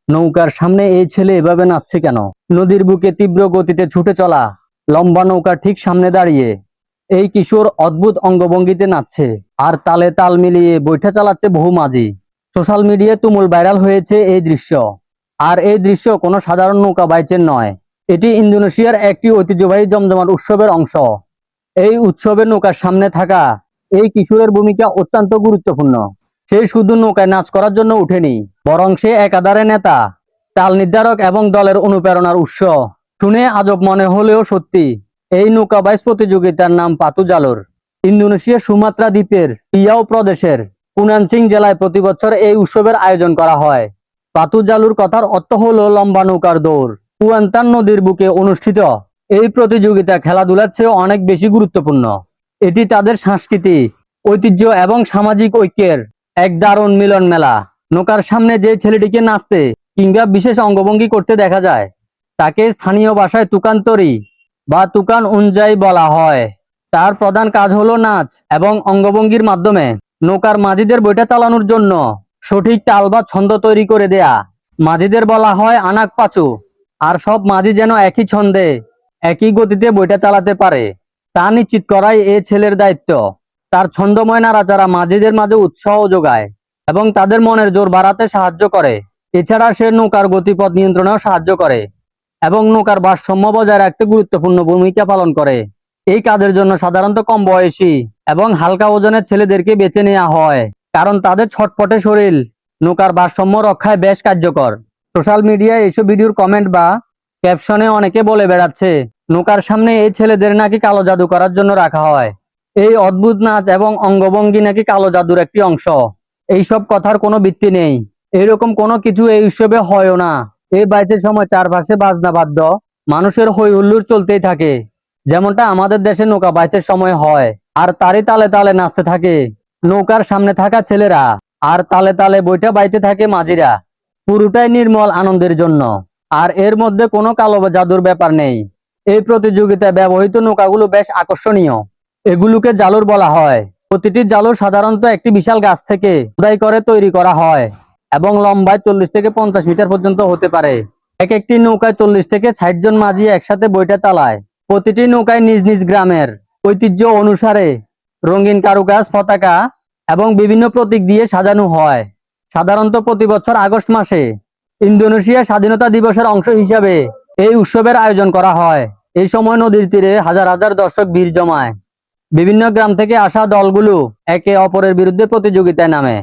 নৌকার সামনে এই ছেলে এভাবে নাচছে কেন? নদীর বুকে তীব্র গতিতে ছুটে চলা লম্বা নৌকার ঠিক সামনে দাঁড়িয়ে এই কিশোর অদ্ভুত অঙ্গভঙ্গিতে নাচছে আর তালে তাল মিলিয়ে বৈঠা চালাচ্ছে বহু মাঝি। সোশ্যাল মিডিয়ায় তুমুল ভাইরাল হয়েছে এই দৃশ্য। আর এই দৃশ্য কোনো সাধারণ নৌকা বাইচের নয়, এটি ইন্দোনেশিয়ার একটি ঐতিহ্যবাহী জমজমাট উৎসবের অংশ। এই উৎসবে নৌকার সামনে থাকা এই কিশোরের ভূমিকা অত্যন্ত গুরুত্বপূর্ণ। সে শুধু নৌকায় নাচ করার জন্য উঠেনি, বরং সে একাধারে নেতা, তাল নির্ধারক এবং দলের অনুপ্রেরণার উৎস। শুনে আজব মনে হলেও সত্যি। এই নৌকা বাইচ প্রতিযোগিতার নাম পাতু জালুর। ইন্দোনেশিয়ার সুমাত্রা দ্বীপের রিয়াও প্রদেশের কুনানচিং জেলায় প্রতি বছর এই উৎসবের আয়োজন করা হয়। পাতু জালুর কথার অর্থ হলো লম্বা নৌকার দৌড়। কুয়ান্তান নদীর বুকে অনুষ্ঠিত এই প্রতিযোগিতা খেলাধুলার চেয়ে অনেক বেশি গুরুত্বপূর্ণ। এটি তাদের সংস্কৃতি, ঐতিহ্য এবং সামাজিক ঐক্যের এক দারুণ মিলন মেলা। নৌকার সামনে যে ছেলেটিকে নাচতে কিংবা বিশেষ অঙ্গভঙ্গি করতে দেখা যায়, তাকে স্থানীয় ভাষায় তুকান্তরি বা তুকান উনজাই বলা হয়। তার প্রধান কাজ হলো নাচ এবং অঙ্গভঙ্গির মাধ্যমে নৌকার মাঝিদের বৈঠা চালানোর জন্য সঠিক তাল বা ছন্দ তৈরি করে দেয়া। মাঝিদের বলা হয় আনাক পাচু, আর সব মাঝি যেন একই ছন্দে একই গতিতে বৈঠা চালাতে পারে তা নিশ্চিত করাই এ ছেলের দায়িত্ব। তার ছন্দময় নাড়াচাড়া মাঝিদের মাঝে উৎসাহ যোগায় এবং তাদের মনের জোর বাড়াতে সাহায্য করে। এছাড়া সে নৌকার গতিপথ নিয়ন্ত্রণেও সাহায্য করে এবং নৌকার ভারসাম্য বজায় রাখতে গুরুত্বপূর্ণ ভূমিকা পালন করে। এই কাজের জন্য সাধারণত কম বয়সী এবং হালকা ওজনের ছেলেদেরকে বেছে নেওয়া হয়, কারণ তাদের ছটপটে শরীর নৌকার ভারসাম্য রক্ষায় বেশ কার্যকর। সোশ্যাল মিডিয়ায় এইসব ভিডিওর কমেন্ট বা ক্যাপশনে অনেকে বলে বেড়াচ্ছে নৌকার সামনে এই ছেলেদের নাকি কালো জাদু করার জন্য রাখা হয়। এই অদ্ভুত নাচ এবং অঙ্গভঙ্গি নাকি কালো জাদুর একটি অংশ। এইসব কথার কোনো ভিত্তি নেই, এরকম কোনো কিছু এই উৎসবে হয়ও না। এই বাইচের সময় চারপাশে বাজনা বাদ্য, মানুষের হই হুল্লোড় চলতেই থাকে, যেমনটা আমাদের দেশে নৌকা বাইচের সময় হয়। আর তারই তালে তালে নাচতে থাকে নৌকার সামনে থাকা ছেলেরা, আর তালে তালে বৈঠা বাইতে থাকে মাঝিরা। পুরোটাই নির্মল আনন্দের জন্য, আর এর মধ্যে কোনো কালো জাদুর ব্যাপার নেই। এই প্রতিযোগিতায় ব্যবহৃত নৌকাগুলো বেশ আকর্ষণীয়। এগুলোকে জালুর বলা হয়। প্রতিটি জালুর সাধারণত একটি বিশাল গাছ থেকে খোদাই করে তৈরি করা হয় এবং লম্বায় 40 থেকে 50 মিটার পর্যন্ত হতে পারে। এক একটি নৌকায় 40 থেকে 60 জন মাঝি একসাথে বৈঠা চালায়। প্রতিটি নৌকায় নিজ নিজ গ্রামের ঐতিহ্য অনুসারে রঙিন কারুকাজ, পতাকা এবং বিভিন্ন প্রতীক দিয়ে সাজানো হয়। সাধারণত প্রতি বছর আগস্ট মাসে ইন্দোনেশিয়া স্বাধীনতা দিবসের অংশ হিসাবে এই উৎসবের আয়োজন করা হয়। এই সময় নদীর তীরে হাজার হাজার দর্শক ভিড় জমায়। বিভিন্ন গ্রাম থেকে আসা দলগুলো একে অপরের বিরুদ্ধে প্রতিযোগিতায় নামে।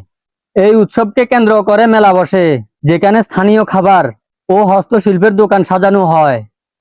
এই উৎসবকে কেন্দ্র করে মেলা বসে, যেখানে স্থানীয় খাবার ও হস্তশিল্পের দোকান সাজানো হয়।